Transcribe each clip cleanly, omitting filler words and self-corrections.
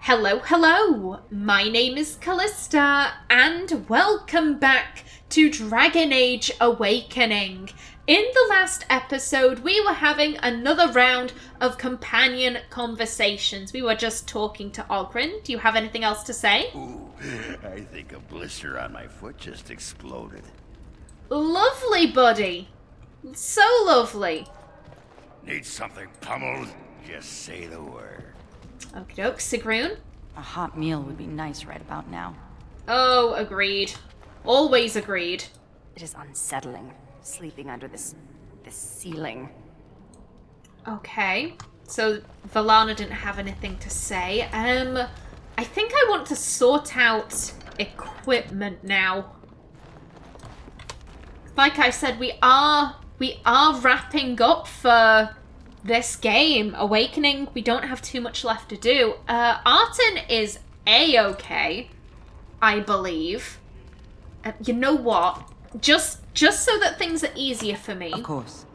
Hello, hello! My name is Kallista, and welcome back to Dragon Age Awakening. In the last episode, we were having another round of companion conversations. We were just talking to Artin. Do you have anything else to say? Ooh, I think a blister on my foot just exploded. Lovely, buddy. So lovely. Need something pummeled? Just say the word. Okie doke, Sigrun. A hot meal would be nice right about now. Oh, agreed. Always agreed. It is unsettling, sleeping under this ceiling. Okay. So, Valana didn't have anything to say. I think I want to sort out equipment now. Like I said, we are wrapping up for this game, Awakening. We don't have too much left to do. Artin is A-okay, I believe. You know what? Just so that things are easier for me. Of course.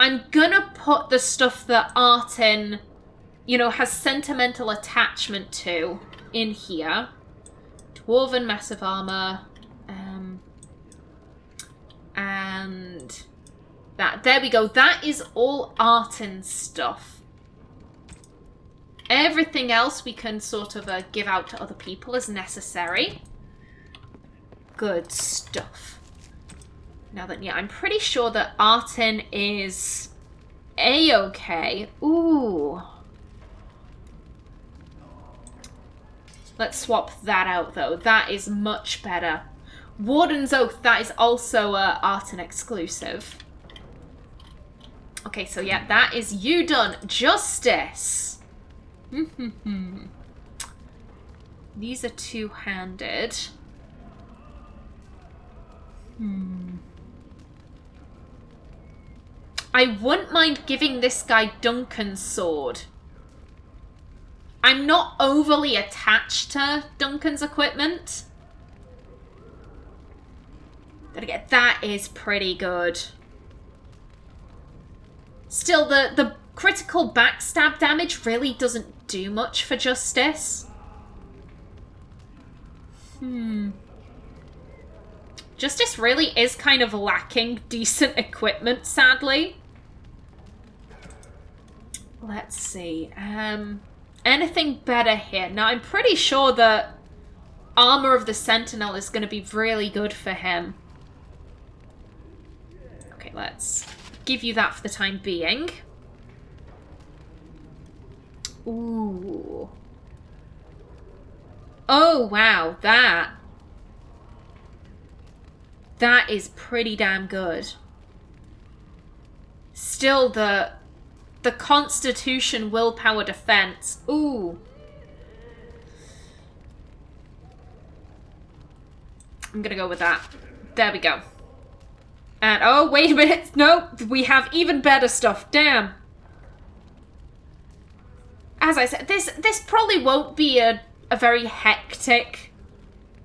I'm gonna put the stuff that Artin, has sentimental attachment to in here. Dwarven massive armor. And that. There we go. That is all Artin stuff. Everything else we can sort of give out to other people as necessary. Good stuff. Now that, I'm pretty sure that Artin is A-okay. Ooh. Let's swap that out, though. That is much better. Warden's Oath, that is also Artin exclusive. Okay, so yeah, that is you done. Justice. These are two-handed. I wouldn't mind giving this guy Duncan's sword. I'm not overly attached to Duncan's equipment. But again, that is pretty good. Still, the critical backstab damage really doesn't do much for Justice. Justice really is kind of lacking decent equipment, sadly. Let's see. Anything better here? Now, I'm pretty sure that Armor of the Sentinel is going to be really good for him. Okay, let's give you that for the time being. Ooh. Oh, wow, that is pretty damn good. Still, the Constitution Willpower Defense. Ooh. I'm gonna go with that. There we go. And, oh, wait a minute. No, we have even better stuff. Damn. As I said, this probably won't be a very hectic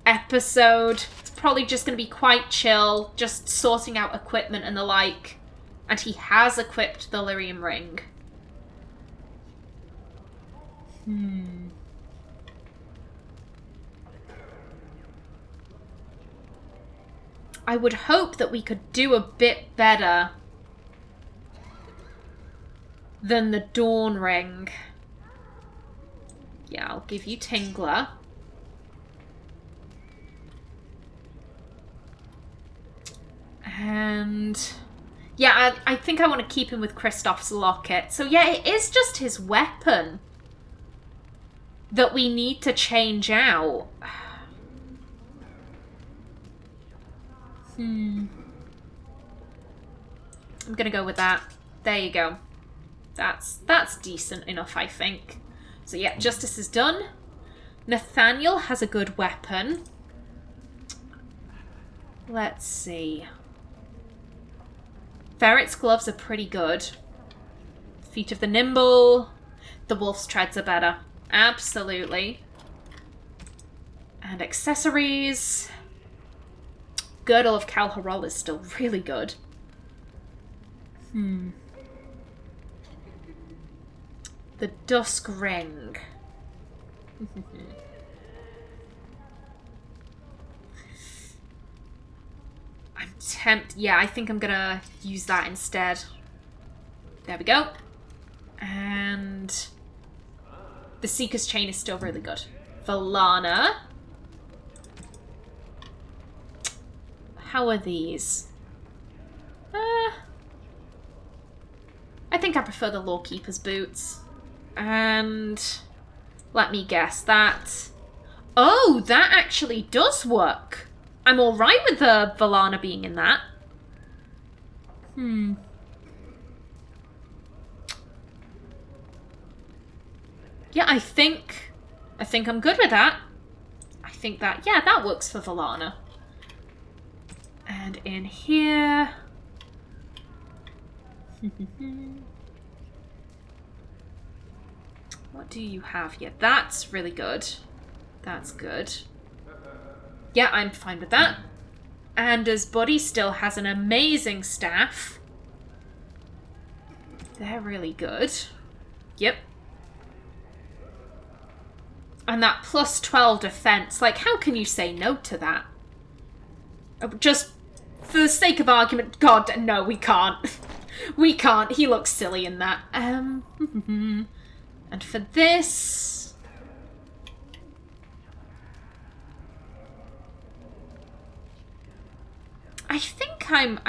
episode. It's probably just going to be quite chill, just sorting out equipment and the like. And he has equipped the Lyrium Ring. I would hope that we could do a bit better than the Dawn Ring. Yeah, I'll give you Tingler. And yeah, I think I want to keep him with Kristoff's locket. So yeah, it is just his weapon that we need to change out. I'm gonna go with that. There you go. That's decent enough, I think. So yeah, Justice is done. Nathaniel has a good weapon. Let's see. Ferret's gloves are pretty good. Feet of the Nimble. The Wolf's treads are better. Absolutely. And accessories. Girdle of Kalharol is still really good. The Dusk Ring. I'm tempted. Yeah, I think I'm gonna use that instead. There we go. And the Seeker's Chain is still really good. Valana. How are these? I think I prefer the Lawkeeper's boots. And let me guess that. Oh, that actually does work. I'm alright with the Valana being in that. Yeah, I think I'm good with that. I think that, yeah, that works for Valana. And in here... What do you have here? That's really good. That's good. Yeah, I'm fine with that. And as Buddy still has an amazing staff. They're really good. Yep. And that plus 12 defense. Like, how can you say no to that? Just for the sake of argument, God, no, we can't. We can't. He looks silly in that. And for this... I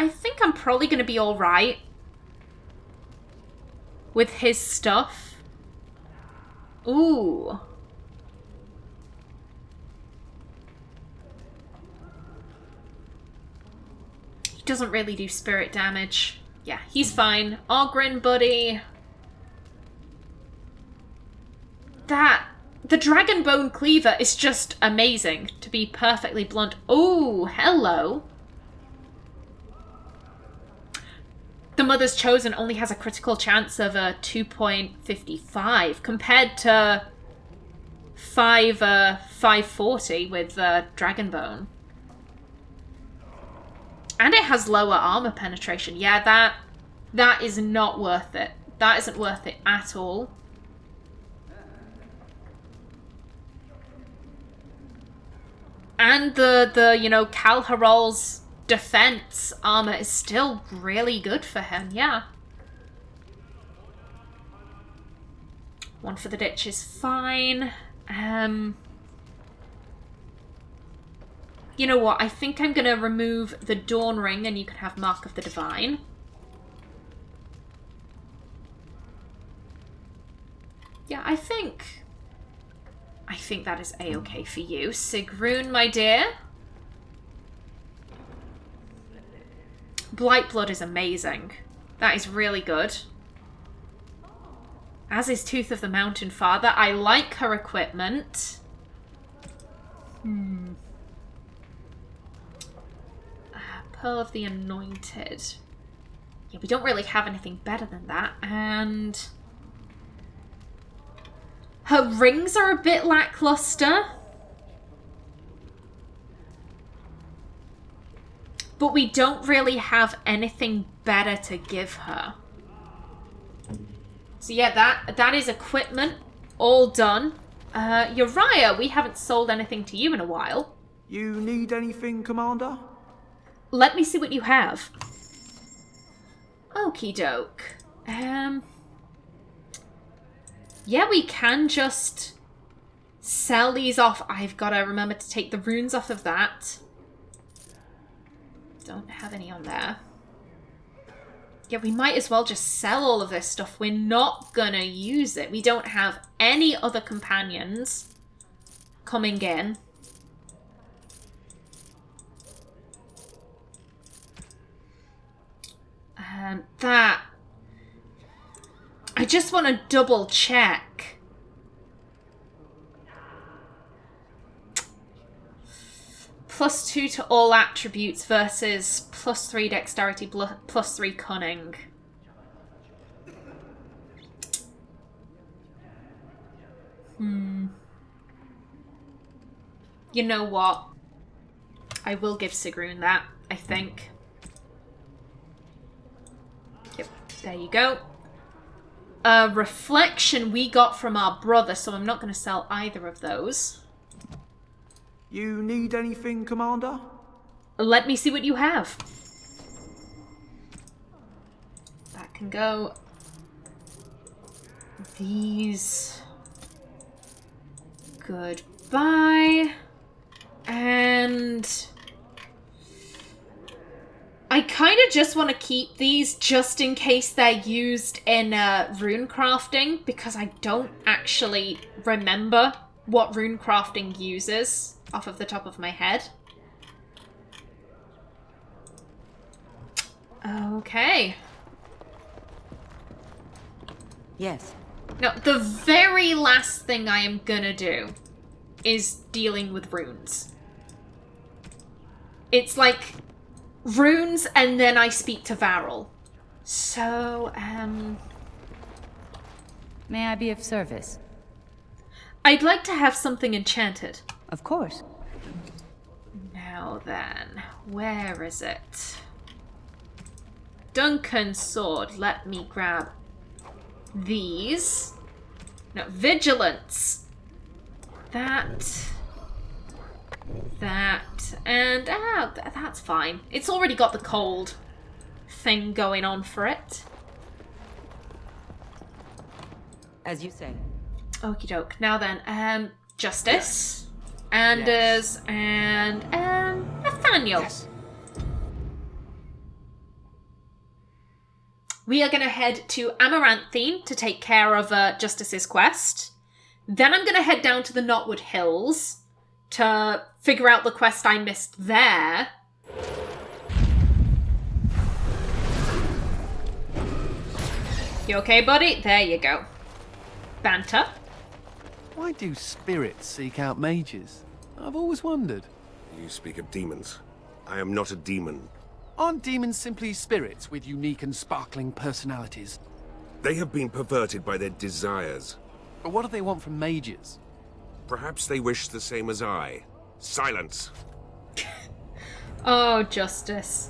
think I'm probably going to be all right with his stuff. Ooh. He doesn't really do spirit damage. Yeah, he's fine. Ogren, buddy. The Dragon Bone Cleaver is just amazing, to be perfectly blunt. Oh, hello. The Mother's Chosen only has a critical chance of a 2.55 compared to 540 with Dragonbone. And it has lower armor penetration. Yeah, that is not worth it. That isn't worth it at all. And the you know, Kalharol's defense armor is still really good for him, yeah. One for the ditch is fine. You know what? I think I'm going to remove the Dawn Ring and you can have Mark of the Divine. Yeah, I think that is a-okay for you. Sigrun, my dear. Blightblood is amazing. That is really good. As is Tooth of the Mountain Father. I like her equipment. Pearl of the Anointed. Yeah, we don't really have anything better than that. And her rings are a bit lackluster. But we don't really have anything better to give her. So yeah, that is equipment all done. Uriah, we haven't sold anything to you in a while. You need anything, Commander? Let me see what you have. Okie doke. Yeah, we can just sell these off. I've got to remember to take the runes off of that. Don't have any on there. Yeah, we might as well just sell all of this stuff. We're not gonna use it. We don't have any other companions coming in. That... I just want to double check. +2 to all attributes versus +3 dexterity, +3 cunning. You know what? I will give Sigrun that, I think. Yep, there you go. a reflection we got from our brother, so I'm not going to sell either of those. You need anything, Commander? Let me see what you have. That can go. These. Goodbye. And I kind of just want to keep these just in case they're used in rune crafting, because I don't actually remember what rune crafting uses off of the top of my head. Okay. Yes. Now, the very last thing I am gonna do is dealing with runes. It's like runes and then I speak to Varel. So, May I be of service? I'd like to have something enchanted. Of course. Now then, where is it? Duncan's sword. Let me grab these. No, vigilance. That, and that's fine. It's already got the cold thing going on for it. As you say. Okie doke. Now then, Justice, Anders, and Nathaniel. Yes. We are going to head to Amaranthine to take care of Justice's quest. Then I'm going to head down to the Knotwood Hills to figure out the quest I missed there. You okay, buddy? There you go. Banter. Why do spirits seek out mages? I've always wondered. You speak of demons. I am not a demon. Aren't demons simply spirits with unique and sparkling personalities? They have been perverted by their desires. But what do they want from mages? Perhaps they wish the same as I. Silence! Oh, Justice.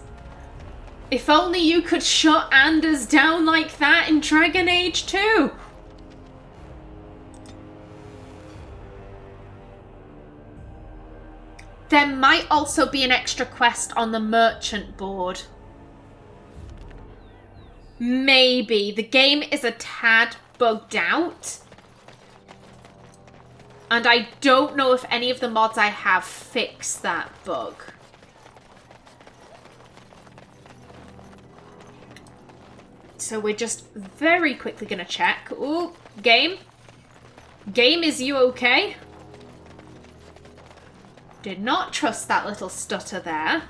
If only you could shut Anders down like that in Dragon Age 2! There might also be an extra quest on the merchant board. Maybe. The game is a tad bugged out. And I don't know if any of the mods I have fix that bug. So we're just very quickly going to check. Ooh, game? Game, is you okay? Did not trust that little stutter there.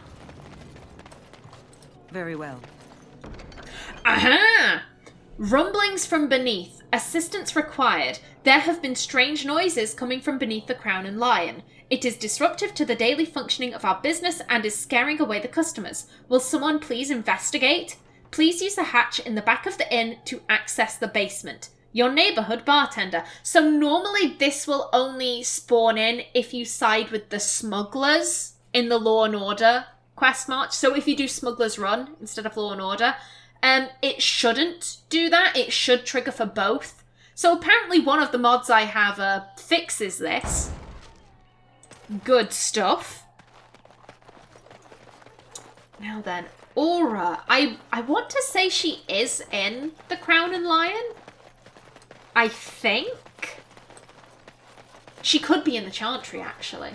Very well. Aha! Rumblings from beneath. Assistance required. There have been strange noises coming from beneath the Crown and Lion. It is disruptive to the daily functioning of our business and is scaring away the customers. Will someone please investigate? Please use the hatch in the back of the inn to access the basement. Your neighborhood bartender. So normally this will only spawn in if you side with the smugglers in the Law and Order quest march. So if you do Smuggler's Run instead of Law and Order, it shouldn't do that. It should trigger for both. So apparently one of the mods I have fixes this. Good stuff. Now then, Aura. I want to say she is in the Crown and Lion. I think. She could be in the Chantry, actually.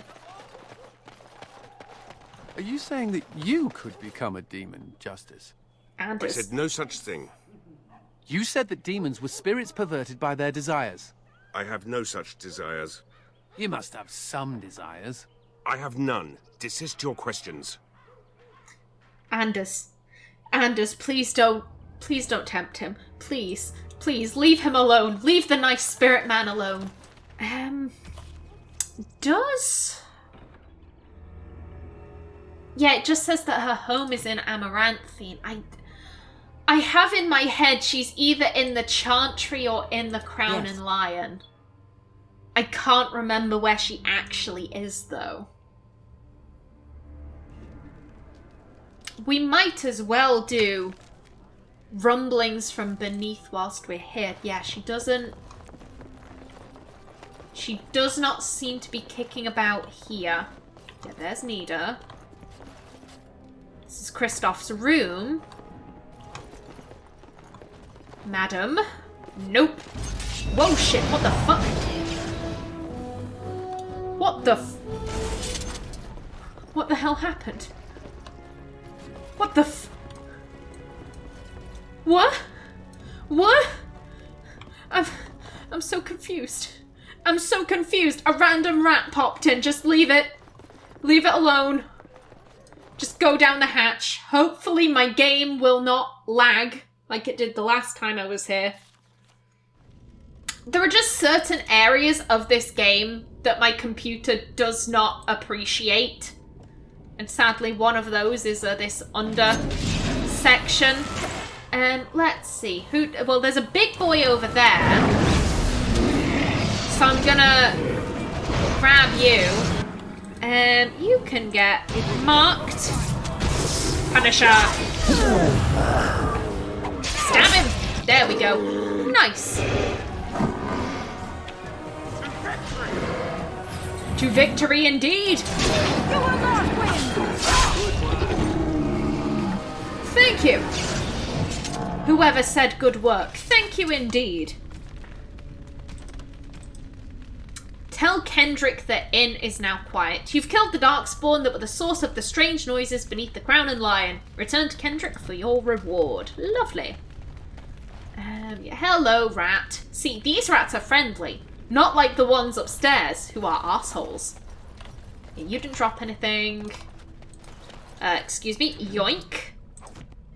Are you saying that you could become a demon, Justice? And I said no such thing. You said that demons were spirits perverted by their desires. I have no such desires. You must have some desires. I have none. Desist your questions. Anders, please don't tempt him. Please, leave him alone. Leave the nice spirit man alone. Yeah, it just says that her home is in Amaranthine. I have in my head she's either in the Chantry or in the Crown and Lion. I can't remember where she actually is, though. We might as well do rumblings from beneath whilst we're here. Yeah, she doesn't... She does not seem to be kicking about here. Yeah, there's Nida. This is Kristoff's room. Madam. Nope. Whoa, shit, what the fuck? What the What the hell happened? What the What? What? I'm so confused. I'm so confused. A random rat popped in. Just leave it. Leave it alone. Just go down the hatch. Hopefully my game will not lag like it did the last time I was here. There are just certain areas of this game that my computer does not appreciate. And sadly, one of those is this under section. And let's see. Well, there's a big boy over there. So I'm gonna grab you. And you can get marked. Punisher. Stab him. There we go. Nice. To victory indeed. Thank you. Whoever said good work. Thank you indeed. Tell Kendrick the inn is now quiet. You've killed the Darkspawn that were the source of the strange noises beneath the Crown and Lion. Return to Kendrick for your reward. Lovely. Yeah, hello, rat. See, these rats are friendly. Not like the ones upstairs, who are assholes. Yeah, you didn't drop anything. Excuse me. Yoink.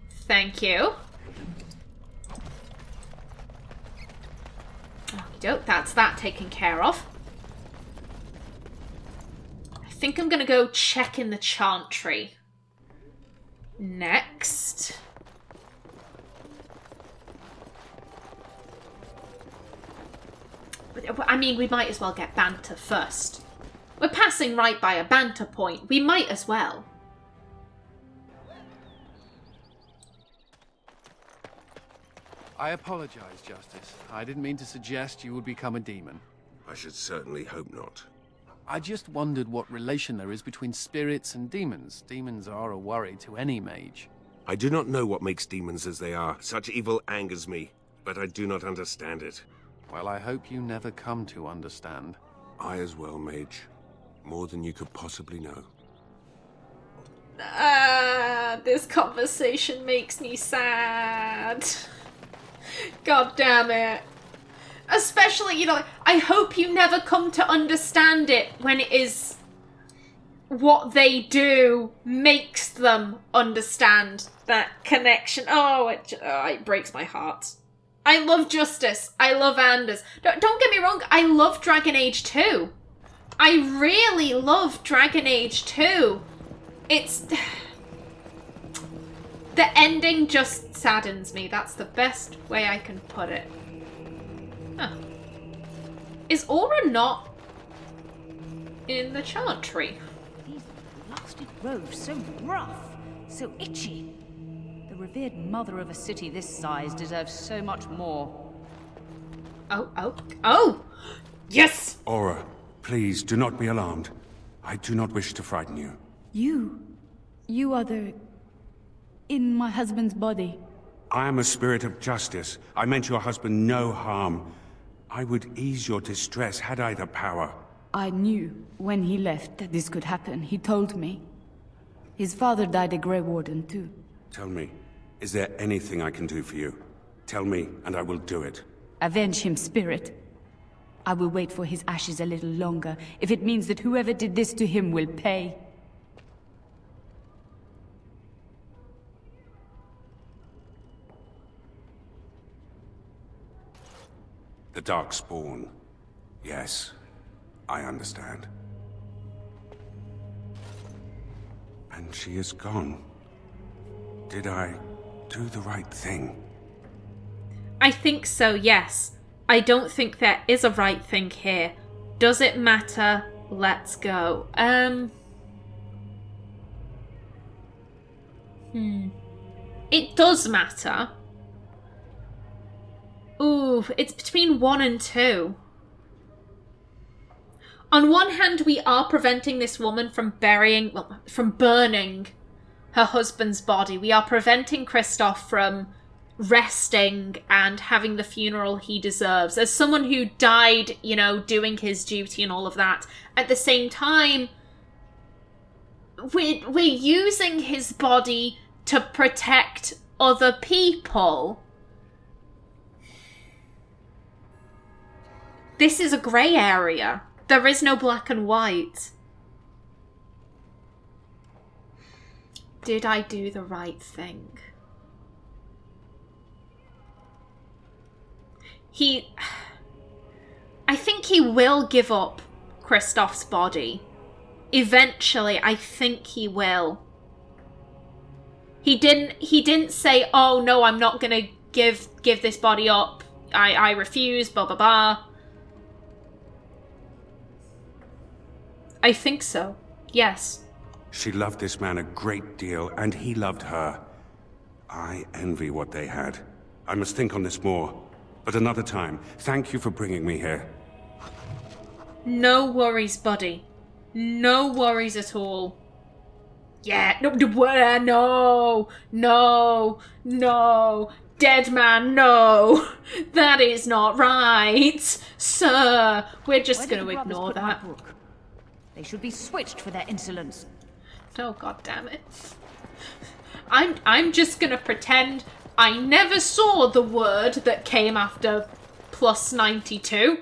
Thank you. Okey-doke, that's that taken care of. I think I'm gonna go check in the chantry. Next. I mean, we might as well get banter first. We're passing right by a banter point. We might as well. I apologize, Justice. I didn't mean to suggest you would become a demon. I should certainly hope not. I just wondered what relation there is between spirits and demons. Demons are a worry to any mage. I do not know what makes demons as they are. Such evil angers me, but I do not understand it. Well, I hope you never come to understand. I as well, mage. More than you could possibly know. This conversation makes me sad. God damn it. Especially, you know, I hope you never come to understand it when it is what they do makes them understand that connection. Oh, it breaks my heart. I love Justice. I love Anders. Don't get me wrong, I love Dragon Age 2. I really love Dragon Age 2. It's... The ending just saddens me. That's the best way I can put it. Huh. Is Aura not in the chantry? These blasted roads, so rough, so itchy. The revered mother of a city this size deserves so much more. Oh! Yes! Aura, please do not be alarmed. I do not wish to frighten you. You are the... in my husband's body. I am a spirit of justice. I meant your husband no harm. I would ease your distress had I the power. I knew when he left that this could happen. He told me. His father died a Grey Warden too. Tell me, is there anything I can do for you? Tell me, and I will do it. Avenge him, spirit. I will wait for his ashes a little longer, if it means that whoever did this to him will pay. The Darkspawn. Yes, I understand. And she is gone. Did I do the right thing? I think so, yes. I don't think there is a right thing here. Does it matter? Let's go. It does matter. Ooh, it's between 1 and 2. On one hand, we are preventing this woman from burning her husband's body. We are preventing Kristoff from resting and having the funeral he deserves. As someone who died, you know, doing his duty and all of that. At the same time, we're using his body to protect other people. This is a grey area. There is no black and white. Did I do the right thing? I think he will give up Kristoff's body. Eventually, I think he will. He didn't say, "Oh no, I'm not gonna give this body up. I refuse, blah blah blah." I think so. Yes. She loved this man a great deal, and he loved her. I envy what they had. I must think on this more. But another time. Thank you for bringing me here. No worries, buddy. No worries at all. Yeah, no. Dead man, no. That is not right. Sir, we're just going to ignore that. They should be switched for their insolence. Oh, god damn it. I'm just gonna pretend I never saw the word that came after plus 92.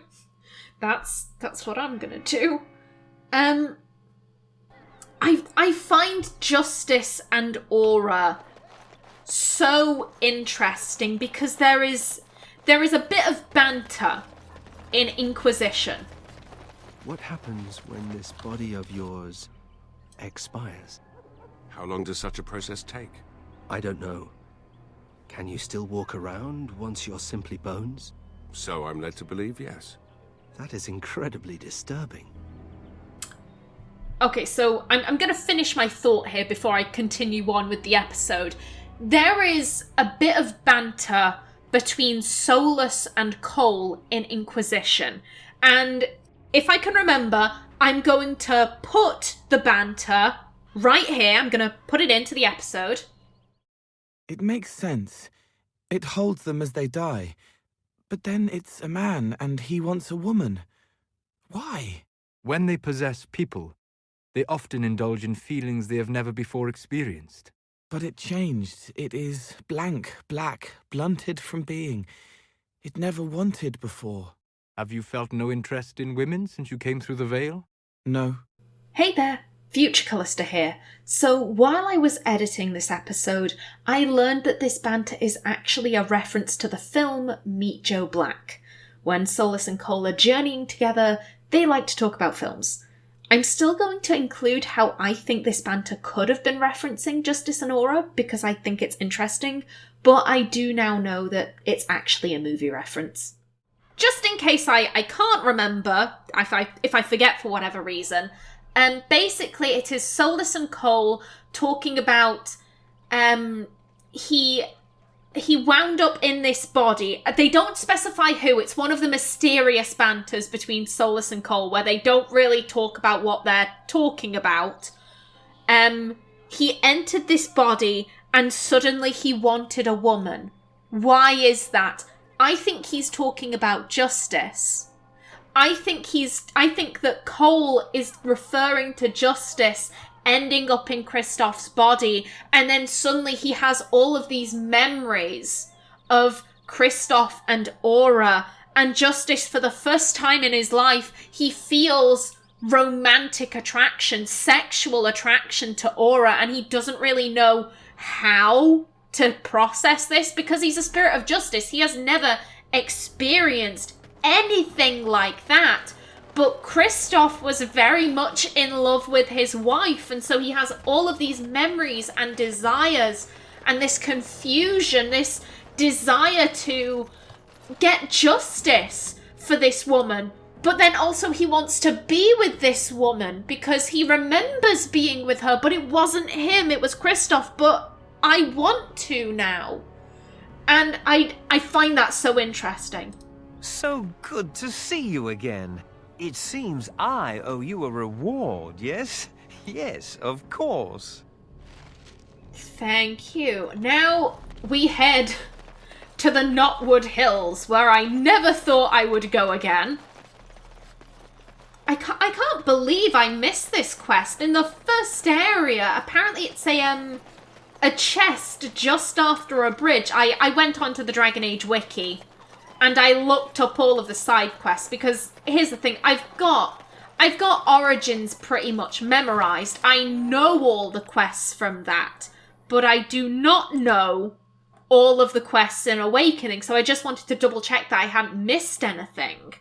That's what I'm gonna do. I find Justice and Aura so interesting because there is a bit of banter in Inquisition. What happens when this body of yours expires? How long does such a process take? I don't know. Can you still walk around once you're simply bones? So I'm led to believe, yes. That is incredibly disturbing. Okay, so I'm going to finish my thought here before I continue on with the episode. There is a bit of banter between Solus and Cole in Inquisition, and if I can remember, I'm going to put the banter right here. I'm going to put it into the episode. It makes sense. It holds them as they die. But then it's a man and he wants a woman. Why? When they possess people, they often indulge in feelings they have never before experienced. But it changed. It is blank, black, blunted from being. It never wanted before. Have you felt no interest in women since you came through the veil? No. Hey there, Future Callista here. So while I was editing this episode, I learned that this banter is actually a reference to the film Meet Joe Black. When Solus and Cole are journeying together, they like to talk about films. I'm still going to include how I think this banter could have been referencing Justice and Aura because I think it's interesting, but I do now know that it's actually a movie reference. Just in case I can't remember, if I forget for whatever reason, basically it is Solus and Cole talking about he wound up in this body. They don't specify who. It's one of the mysterious banters between Solus and Cole where they don't really talk about what they're talking about. He entered this body and suddenly he wanted a woman. Why is that? I think he's talking about Justice. I think that Cole is referring to Justice ending up in Kristoff's body, and then suddenly he has all of these memories of Kristoff and Aura, and Justice, for the first time in his life, he feels romantic attraction, sexual attraction to Aura, and he doesn't really know how to process this because he's a spirit of justice. He has never experienced anything like that. But Kristoff was very much in love with his wife, and so he has all of these memories and desires and this confusion, this desire to get justice for this woman. But then also he wants to be with this woman because he remembers being with her, but it wasn't him, it was Kristoff. But I want to now. And I find that so interesting. So good to see you again. It seems I owe you a reward, yes? Yes, of course. Thank you. Now we head to the Knotwood Hills, where I never thought I would go again. I can't believe I missed this quest. In the first area, apparently it's a chest just after a bridge. I went onto the Dragon Age wiki and I looked up all of the side quests, because here's the thing, I've got Origins pretty much memorized. I know all the quests from that, but I do not know all of the quests in Awakening, so I just wanted to double check that I hadn't missed anything.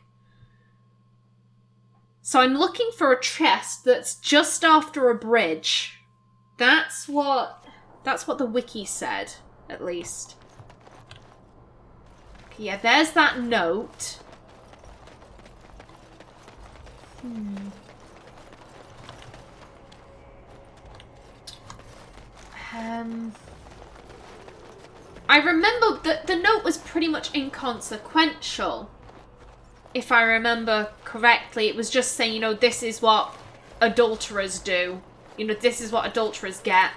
So I'm looking for a chest that's just after a bridge. That's what the wiki said, at least. Okay, yeah, there's that note. I remember that the note was pretty much inconsequential. If I remember correctly, it was just saying, you know, this is what adulterers do. You know, this is what adulterers get.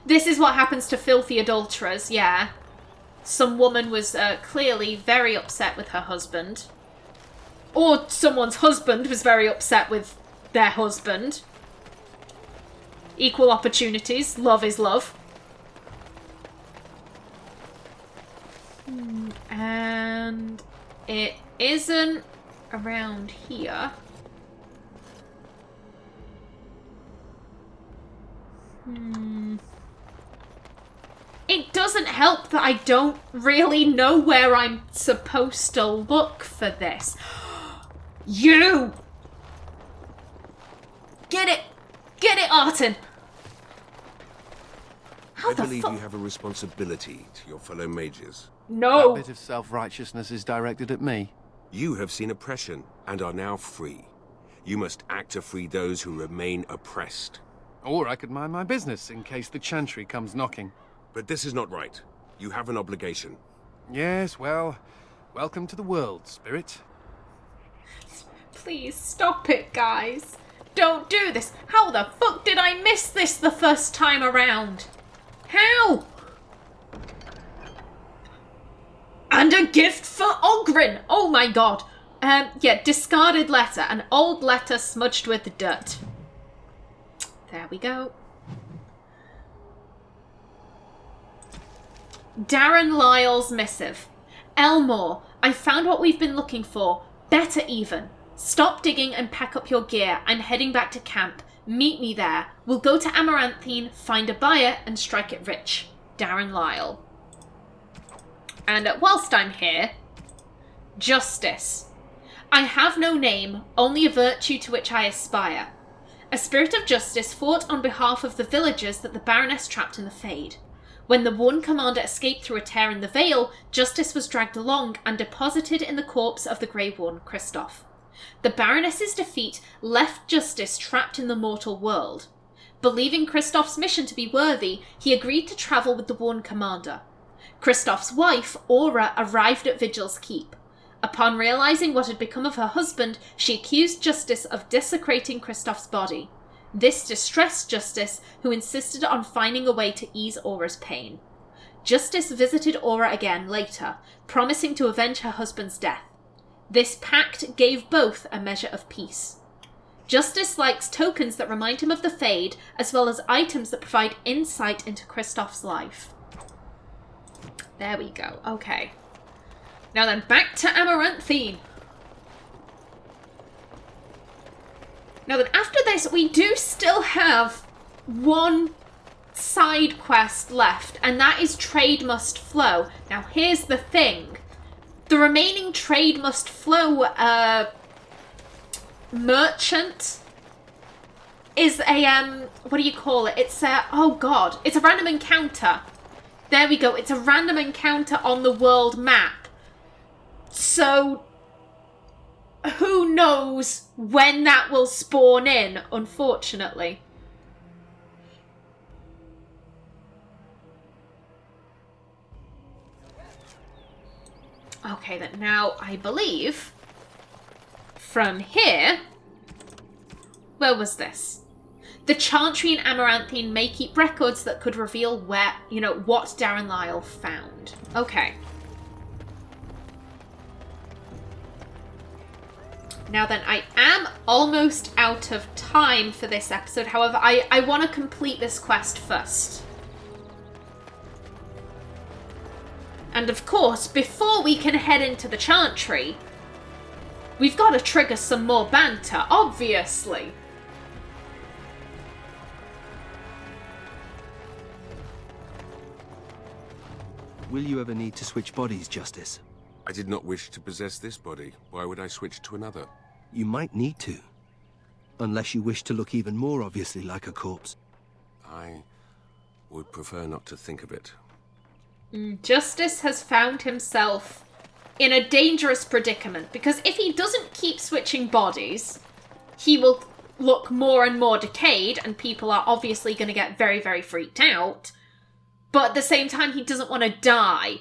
This is what happens to filthy adulterers, yeah. Some woman was clearly very upset with her husband. Or someone's husband was very upset with their husband. Equal opportunities. Love is love. And it isn't around here. It doesn't help that I don't really know where I'm supposed to look for this. You! Get it! Get it, Artin! I believe you have a responsibility to your fellow mages. No! That bit of self-righteousness is directed at me. You have seen oppression and are now free. You must act to free those who remain oppressed. Or I could mind my business in case the Chantry comes knocking. But this is not right. You have an obligation. Yes, well, welcome to the world, Spirit. Please stop it, guys. Don't do this. How the fuck did I miss this the first time around? How? And a gift for Ogren. Oh my god. Yeah, discarded letter. An old letter smudged with dirt. There we go. Darren Lyle's missive. Elmore, I found what we've been looking for. Better even. Stop digging and pack up your gear. I'm heading back to camp. Meet me there. We'll go to Amaranthine, find a buyer, and strike it rich. Darren Lyle. And whilst I'm here, justice. I have no name, only a virtue to which I aspire. A spirit of justice fought on behalf of the villagers that the Baroness trapped in the Fade. When the One Commander escaped through a tear in the veil, justice was dragged along and deposited in the corpse of the Grey One, Kristoff. The Baroness's defeat left justice trapped in the mortal world. Believing Kristoff's mission to be worthy, he agreed to travel with the One Commander. Kristoff's wife, Aura, arrived at Vigil's Keep. Upon realizing what had become of her husband, she accused Justice of desecrating Kristoff's body. This distressed Justice, who insisted on finding a way to ease Aura's pain. Justice visited Aura again later, promising to avenge her husband's death. This pact gave both a measure of peace. Justice likes tokens that remind him of the Fade, as well as items that provide insight into Kristoff's life. There we go, okay. Now then, back to Amaranthine. Now then, after this, we do still have one side quest left, and that is Trade Must Flow. Now, here's the thing. The remaining Trade Must Flow merchant is a, what do you call it? It's a, oh god, it's a random encounter. There we go, it's a random encounter on the world map. So, who knows when that will spawn in, unfortunately. Okay, then now I believe from here... Where was this? The Chantry and Amaranthine may keep records that could reveal where, what Darren Lyle found. Okay. Now then, I am almost out of time for this episode. However, I want to complete this quest first. And of course, before we can head into the Chantry, we've got to trigger some more banter, obviously. Will you ever need to switch bodies, Justice? I did not wish to possess this body. Why would I switch to another? You might need to. Unless you wish to look even more obviously like a corpse. I would prefer not to think of it. Justice has found himself in a dangerous predicament, because if he doesn't keep switching bodies, he will look more and more decayed, and people are obviously going to get very, very freaked out. But at the same time, he doesn't want to die.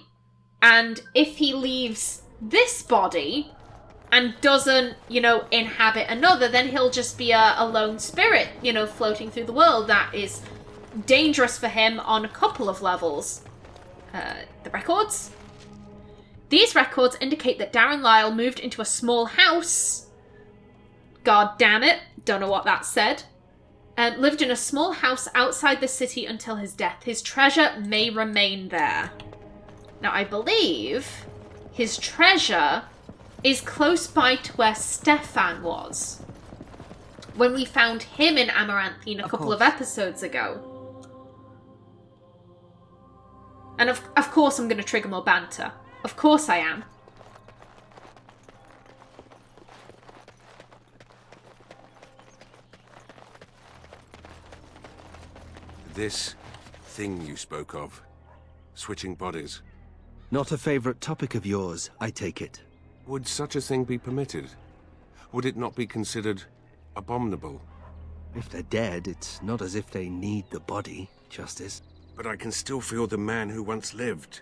And if he leaves this body and doesn't, inhabit another, then he'll just be a lone spirit, floating through the world. That is dangerous for him on a couple of levels. The records? These records indicate that Darren Lyle moved into a small house. God damn it. Don't know what that said. Lived in a small house outside the city until his death. His treasure may remain there. Now, I believe his treasure is close by to where Stefan was, when we found him in Amaranthine a couple of episodes ago. And of course I'm going to trigger more banter. Of course I am. This thing you spoke of, switching bodies. Not a favorite topic of yours, I take it. Would such a thing be permitted? Would it not be considered abominable? If they're dead, it's not as if they need the body, Justice. But I can still feel the man who once lived.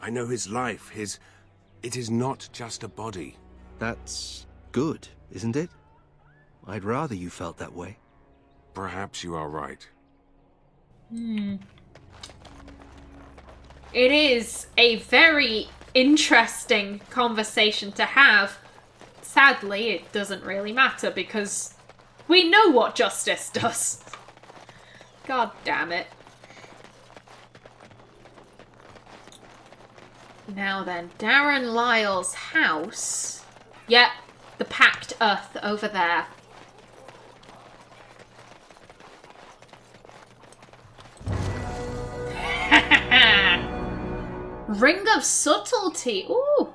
I know his life, It is not just a body. That's good, isn't it? I'd rather you felt that way. Perhaps you are right. It is a very interesting conversation to have. Sadly, it doesn't really matter because we know what Justice does. God damn it. Now then, Darren Lyle's house. Yep, the packed earth over there. Ring of Subtlety. Ooh.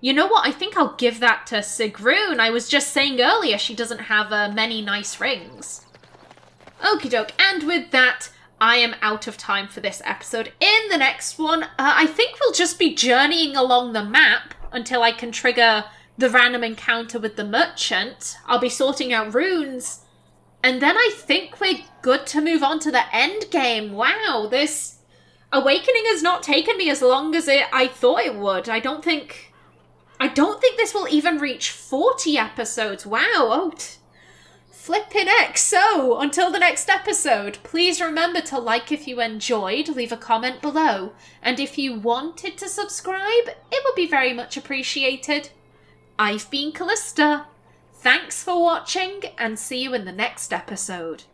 You know what? I think I'll give that to Sigrun. I was just saying earlier she doesn't have many nice rings. Okie doke. And with that, I am out of time for this episode. In the next one, I think we'll just be journeying along the map until I can trigger the random encounter with the merchant. I'll be sorting out runes. And then I think we're good to move on to the end game. Wow, this Awakening has not taken me as long as I thought it would. I don't think this will even reach 40 episodes. Wow, oh, flippin' heck. So, until the next episode, please remember to like if you enjoyed, leave a comment below, and if you wanted to subscribe, it would be very much appreciated. I've been Callista. Thanks for watching, and see you in the next episode.